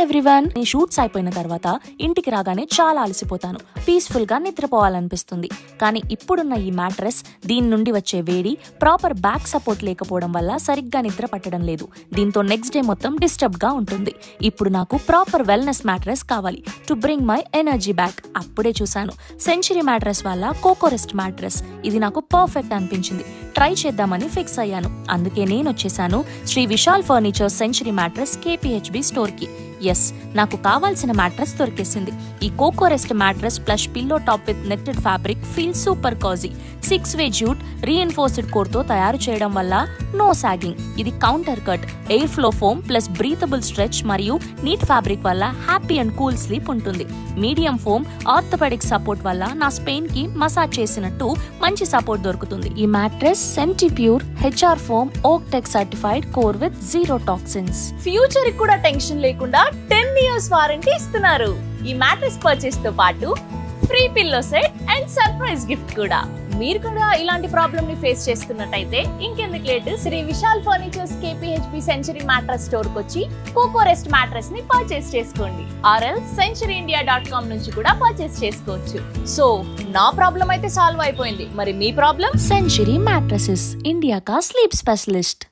Everyone, నీ shoots అయిపోయిన తర్వాత ఇంటికి రాగానే చాలా అలసిపోతాను. పీస్ఫుల్ గా నిద్రపోవాలనిపిస్తుంది. కానీ ఇప్పుడున్న ఈ మ్యాట్రెస్, దీని నుండి వచ్చే వేడి, ప్రాపర్ బ్యాక్ సపోర్ట్ లేకపోవడం వల్ల సరిగ్గా నిద్ర పట్టడం లేదు. దీంతో నెక్స్ట్ డే మొత్తం డిస్టర్బ్ గా ఉంటుంది. ఇప్పుడు నాకు ప్రాపర్ వెల్నెస్ మ్యాట్రెస్ కావాలి to bring my energy back. అప్పుడే చూసాను సెంచరీ మ్యాట్రెస్ వల్ల కోకోరెస్ట్ మ్యాట్రెస్. ఇది నాకు పర్ఫెక్ట్ అనిపించింది. ట్రై చేద్దామని ఫిక్స్ అయ్యాను. అందుకే నేను వచ్చేసాను Shri Vishal furniture Century mattress KPHB store కి. ఎస్, నాకు కావాల్సిన మ్యాట్రెస్ దొరికేసింది. ఈ Cocorest mattress plus pillow top with netted fabric feel super cosy. 6-way jute reinforced core తో తయారు చేయడం వల్ల నో సాగింగ్. ఇది counter cut, air flow foam plus breathable stretch మరియు నీట్ ఫ్యాబ్రిక్ వల్ల హ్యాపీ అండ్ కూల్ స్లీప్ ఉంటుంది. Medium foam orthopaedic support వల్ల నా స్పెయిన్ కి మసాజ్ చేసినట్టు మంచి సపోర్ట్ దొరుకుతుంది. ఈ మ్యాట్రెస్ సెంటిప్యూర్ హెచ్ఆర్ ఫోమ్ ఓక్ tech certified core with 0 toxins. Future కూడా టెన్షన్ లేకుండా 10 years వారంటీ ఇస్తున్నారు. ఈ మ్యాట్రెస్ పర్చేస్ తో పాటు free pillow set and surprise gift కూడా. మీరు కూడా ఇలాంటి ప్రాబ్లమ్ ని ఫేస్ చేస్తున్నట్టయితే ఇంకెందుకు late, Sri Vishal furnitures KPHB century mattress store కి వచ్చి కోకోరెస్ట్ మ్యాట్రెస్ ని పర్చేస్ చేసుకోండి. centuryindia.com నుంచి కూడా పర్చేస్ చేసుకోవచ్చు. సో నా ప్రాబ్లం అయితే సాల్వ్ అయిపోయింది. మరి మీ ప్రాబ్లం? సెంచరీ మ్యాట్రెసెస్, ఇండియా కా స్లీప్ స్పెషలిస్ట్.